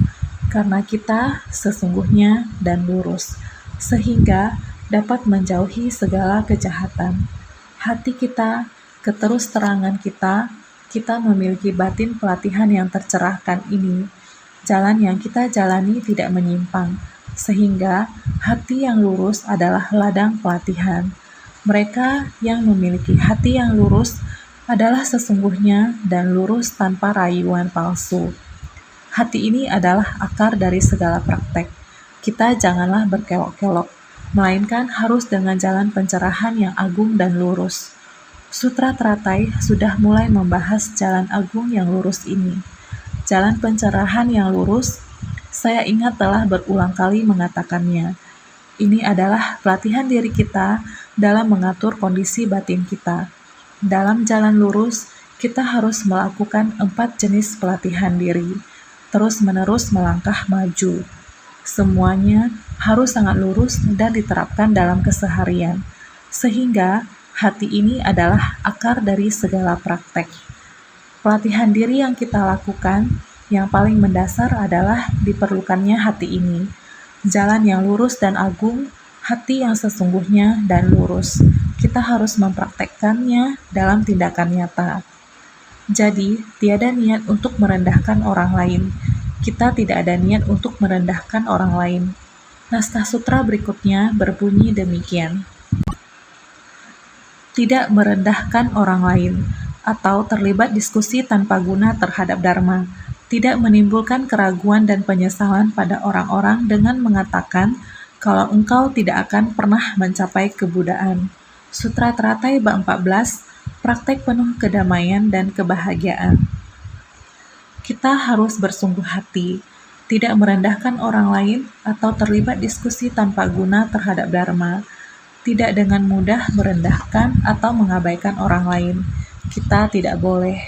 Speaker 1: karena kita sesungguhnya dan lurus, sehingga dapat menjauhi segala kejahatan. Hati kita, keterus-terangan kita memiliki batin pelatihan yang tercerahkan ini. Jalan yang kita jalani tidak menyimpang, sehingga hati yang lurus adalah ladang pelatihan. Mereka yang memiliki hati yang lurus adalah sesungguhnya dan lurus tanpa rayuan palsu. Hati ini adalah akar dari segala praktek. Kita janganlah berkelok-kelok, melainkan harus dengan jalan pencerahan yang agung dan lurus. Sutra Teratai sudah mulai membahas jalan agung yang lurus ini. Jalan pencerahan yang lurus, saya ingat telah berulang kali mengatakannya. Ini adalah pelatihan diri kita dalam mengatur kondisi batin kita. Dalam jalan lurus, kita harus melakukan 4 jenis pelatihan diri, terus-menerus melangkah maju. Semuanya harus sangat lurus dan diterapkan dalam keseharian, sehingga hati ini adalah akar dari segala praktek. Pelatihan diri yang kita lakukan yang paling mendasar adalah diperlukannya hati ini. Jalan yang lurus dan agung, hati yang sesungguhnya dan lurus. Kita harus mempraktekkannya dalam tindakan nyata. Jadi, tiada niat untuk merendahkan orang lain. Kita tidak ada niat untuk merendahkan orang lain. Naskah sutra berikutnya berbunyi demikian. Tidak merendahkan orang lain, atau terlibat diskusi tanpa guna terhadap dharma, tidak menimbulkan keraguan dan penyesalan pada orang-orang dengan mengatakan kalau engkau tidak akan pernah mencapai kebudaan. Sutra Teratai bab 14, praktek penuh kedamaian dan kebahagiaan. Kita harus bersungguh hati, tidak merendahkan orang lain atau terlibat diskusi tanpa guna terhadap dharma, tidak dengan mudah merendahkan atau mengabaikan orang lain. Kita tidak boleh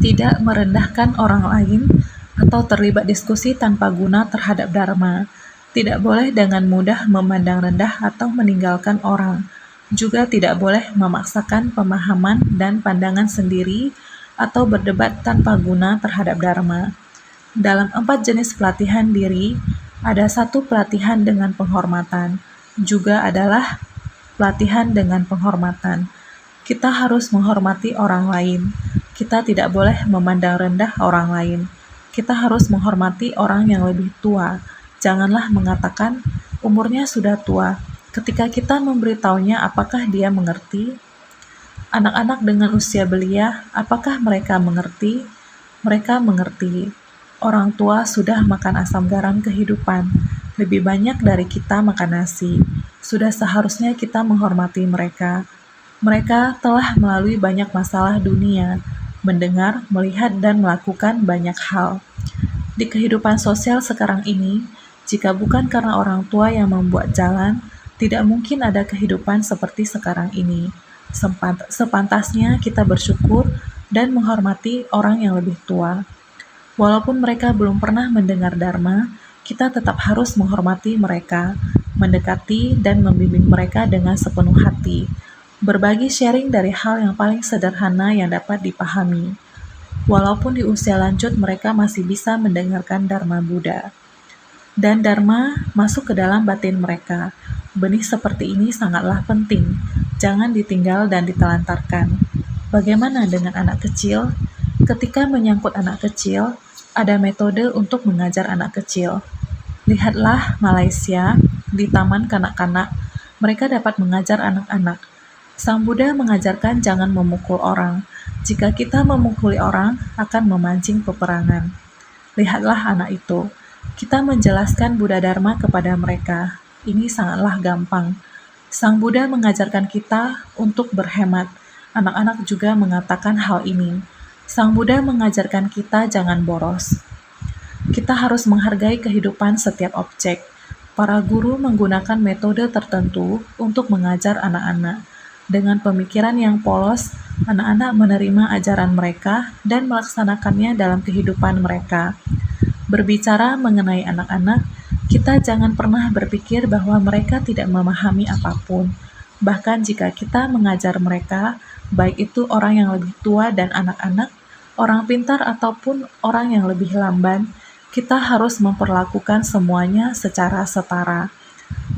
Speaker 1: tidak merendahkan orang lain atau terlibat diskusi tanpa guna terhadap dharma, tidak boleh dengan mudah memandang rendah atau meninggalkan orang, juga tidak boleh memaksakan pemahaman dan pandangan sendiri atau berdebat tanpa guna terhadap dharma. Dalam 4 jenis pelatihan diri, ada 1 pelatihan dengan penghormatan, juga adalah pelatihan dengan penghormatan. Kita harus menghormati orang lain. Kita tidak boleh memandang rendah orang lain. Kita harus menghormati orang yang lebih tua. Janganlah mengatakan umurnya sudah tua. Ketika kita memberitahunya apakah dia mengerti? Anak-anak dengan usia belia, apakah mereka mengerti? Mereka mengerti. Orang tua sudah makan asam garam kehidupan. Lebih banyak dari kita makan nasi. Sudah seharusnya kita menghormati mereka. Mereka telah melalui banyak masalah dunia, mendengar, melihat, dan melakukan banyak hal. Di kehidupan sosial sekarang ini, jika bukan karena orang tua yang membuat jalan, tidak mungkin ada kehidupan seperti sekarang ini. Sepantasnya kita bersyukur dan menghormati orang yang lebih tua. Walaupun mereka belum pernah mendengar dharma, kita tetap harus menghormati mereka, mendekati dan membimbing mereka dengan sepenuh hati, berbagi sharing dari hal yang paling sederhana yang dapat dipahami. Walaupun di usia lanjut mereka masih bisa mendengarkan dharma Buddha. Dan dharma masuk ke dalam batin mereka. Benih seperti ini sangatlah penting. Jangan ditinggal dan ditelantarkan. Bagaimana dengan anak kecil? Ketika menyangkut anak kecil, ada metode untuk mengajar anak kecil. Lihatlah Malaysia, di taman kanak-kanak, mereka dapat mengajar anak-anak. Sang Buddha mengajarkan jangan memukul orang. Jika kita memukuli orang, akan memancing peperangan. Lihatlah anak itu. Kita menjelaskan Buddha Dharma kepada mereka. Ini sangatlah gampang. Sang Buddha mengajarkan kita untuk berhemat. Anak-anak juga mengatakan hal ini. Sang Buddha mengajarkan kita jangan boros. Kita harus menghargai kehidupan setiap objek. Para guru menggunakan metode tertentu untuk mengajar anak-anak. Dengan pemikiran yang polos, anak-anak menerima ajaran mereka dan melaksanakannya dalam kehidupan mereka. Berbicara mengenai anak-anak, kita jangan pernah berpikir bahwa mereka tidak memahami apapun. Bahkan jika kita mengajar mereka, baik itu orang yang lebih tua dan anak-anak, orang pintar ataupun orang yang lebih lamban, kita harus memperlakukan semuanya secara setara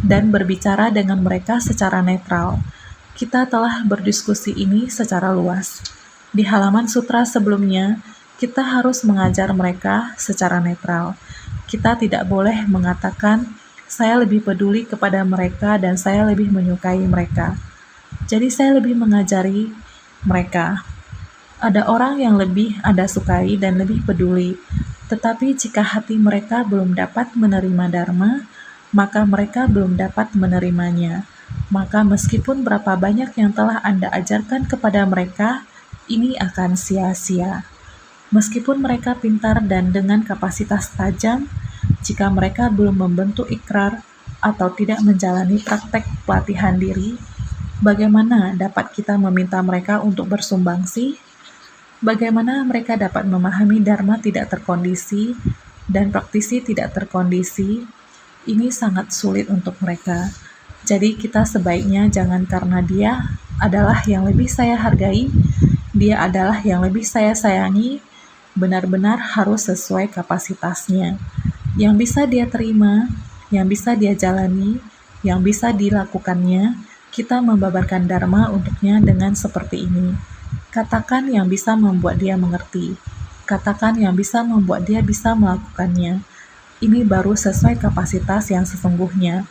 Speaker 1: dan berbicara dengan mereka secara netral. Kita telah berdiskusi ini secara luas. Di halaman sutra sebelumnya, kita harus mengajar mereka secara netral. Kita tidak boleh mengatakan, saya lebih peduli kepada mereka dan saya lebih menyukai mereka. Jadi saya lebih mengajari mereka. Ada orang yang lebih Anda sukai dan lebih peduli. Tetapi jika hati mereka belum dapat menerima dharma, maka mereka belum dapat menerimanya. Maka meskipun berapa banyak yang telah Anda ajarkan kepada mereka, ini akan sia-sia. Meskipun mereka pintar dan dengan kapasitas tajam, jika mereka belum membentuk ikrar atau tidak menjalani praktek pelatihan diri, bagaimana dapat kita meminta mereka untuk bersumbangsi? Bagaimana mereka dapat memahami dharma tidak terkondisi dan praktisi tidak terkondisi? Ini sangat sulit untuk mereka. Jadi kita sebaiknya jangan karena dia adalah yang lebih saya hargai, dia adalah yang lebih saya sayangi, benar-benar harus sesuai kapasitasnya. Yang bisa dia terima, yang bisa dia jalani, yang bisa dilakukannya, kita membabarkan dharma untuknya dengan seperti ini. Katakan yang bisa membuat dia mengerti. Katakan yang bisa membuat dia bisa melakukannya. Ini baru sesuai kapasitas yang sesungguhnya.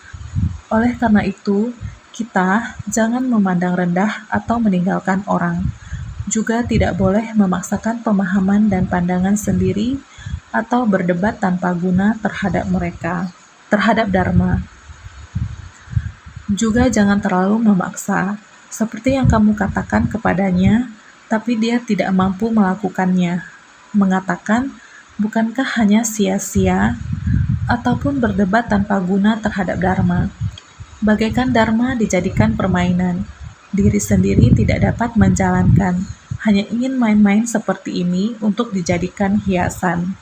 Speaker 1: Oleh karena itu, kita jangan memandang rendah atau meninggalkan orang. Juga tidak boleh memaksakan pemahaman dan pandangan sendiri atau berdebat tanpa guna terhadap mereka, terhadap dharma. Juga jangan terlalu memaksa, seperti yang kamu katakan kepadanya, tapi dia tidak mampu melakukannya. Mengatakan, bukankah hanya sia-sia, ataupun berdebat tanpa guna terhadap dharma. Bagaikan dharma dijadikan permainan, diri sendiri tidak dapat menjalankan, hanya ingin main-main seperti ini untuk dijadikan hiasan.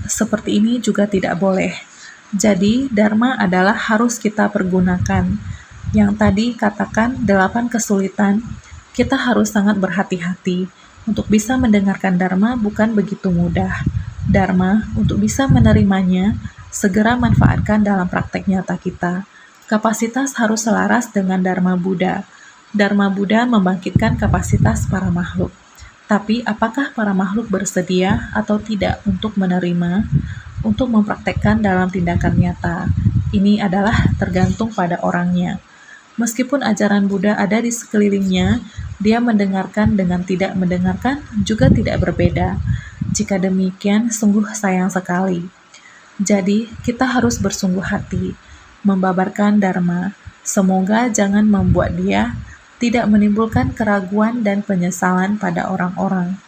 Speaker 1: Seperti ini juga tidak boleh. Jadi, dharma adalah harus kita pergunakan. Yang tadi katakan 8 kesulitan, kita harus sangat berhati-hati. Untuk bisa mendengarkan dharma bukan begitu mudah. Dharma, untuk bisa menerimanya, segera manfaatkan dalam praktek nyata kita. Kapasitas harus selaras dengan dharma Buddha. Dharma Buddha membangkitkan kapasitas para makhluk. Tapi apakah para makhluk bersedia atau tidak untuk menerima, untuk mempraktekkan dalam tindakan nyata? Ini adalah tergantung pada orangnya. Meskipun ajaran Buddha ada di sekelilingnya, dia mendengarkan dengan tidak mendengarkan juga tidak berbeda. Jika demikian, sungguh sayang sekali. Jadi, kita harus bersungguh hati, membabarkan dharma. Semoga jangan membuat dia tidak menimbulkan keraguan dan penyesalan pada orang-orang,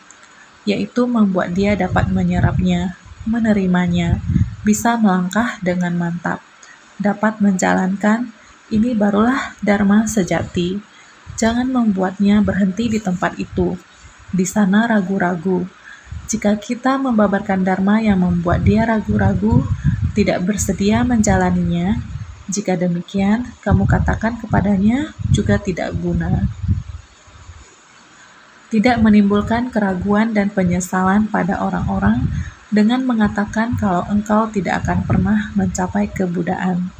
Speaker 1: yaitu membuat dia dapat menyerapnya, menerimanya, bisa melangkah dengan mantap, dapat menjalankan. Ini barulah dharma sejati. Jangan membuatnya berhenti di tempat itu. Di sana ragu-ragu. Jika kita membabarkan dharma yang membuat dia ragu-ragu, tidak bersedia menjalaninya, jika demikian, kamu katakan kepadanya juga tidak guna. Tidak menimbulkan keraguan dan penyesalan pada orang-orang dengan mengatakan kalau engkau tidak akan pernah mencapai kebuddhaan.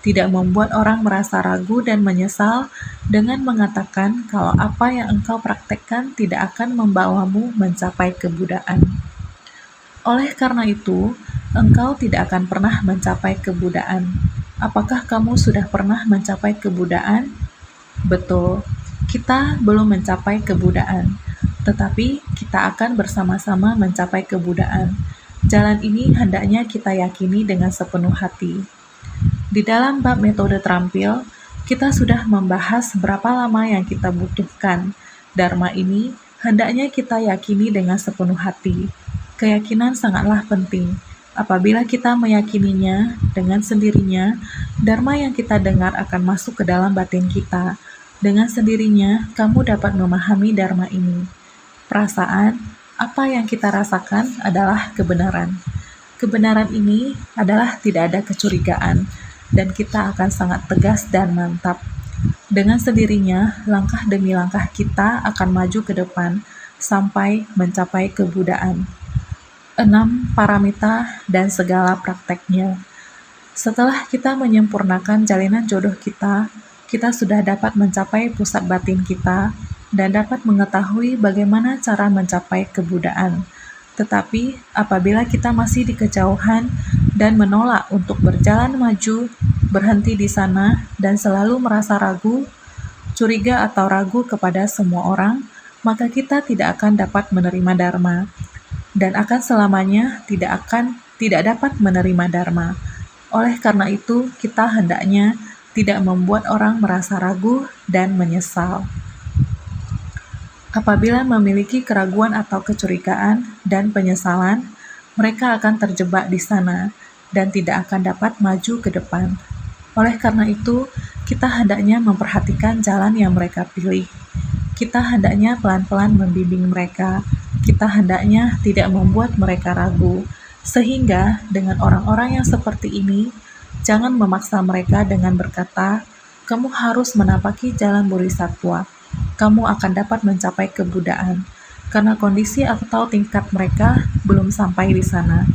Speaker 1: Tidak membuat orang merasa ragu dan menyesal dengan mengatakan kalau apa yang engkau praktekkan tidak akan membawamu mencapai kebuddhaan. Oleh karena itu, engkau tidak akan pernah mencapai kebuddhaan. Apakah kamu sudah pernah mencapai kebuddhaan? Betul, kita belum mencapai kebuddhaan, tetapi kita akan bersama-sama mencapai kebuddhaan. Jalan ini hendaknya kita yakini dengan sepenuh hati. Di dalam bab metode terampil, kita sudah membahas berapa lama yang kita butuhkan. Dharma ini hendaknya kita yakini dengan sepenuh hati. Keyakinan sangatlah penting. Apabila kita meyakininya dengan sendirinya, dharma yang kita dengar akan masuk ke dalam batin kita. Dengan sendirinya, kamu dapat memahami dharma ini. Perasaan, apa yang kita rasakan adalah kebenaran. Kebenaran ini adalah tidak ada kecurigaan, dan kita akan sangat tegas dan mantap. Dengan sendirinya, langkah demi langkah kita akan maju ke depan sampai mencapai kebuddhaan. 6 paramita dan segala prakteknya. Setelah kita menyempurnakan jalinan jodoh kita, kita sudah dapat mencapai pusat batin kita dan dapat mengetahui bagaimana cara mencapai kebuddhaan. Tetapi apabila kita masih di kejauhan dan menolak untuk berjalan maju, berhenti di sana, dan selalu merasa ragu, curiga atau ragu kepada semua orang, maka kita tidak akan dapat menerima dharma. dan akan selamanya tidak dapat menerima dharma. Oleh karena itu, kita hendaknya tidak membuat orang merasa ragu dan menyesal. Apabila memiliki keraguan atau kecurigaan dan penyesalan, mereka akan terjebak di sana dan tidak akan dapat maju ke depan. Oleh karena itu, kita hendaknya memperhatikan jalan yang mereka pilih. Kita hendaknya pelan-pelan membimbing mereka. Kita hendaknya tidak membuat mereka ragu. Sehingga dengan orang-orang yang seperti ini, jangan memaksa mereka dengan berkata, "Kamu harus menapaki jalan bodhisattva. Kamu akan dapat mencapai kebudaan," karena kondisi atau tingkat mereka belum sampai di sana.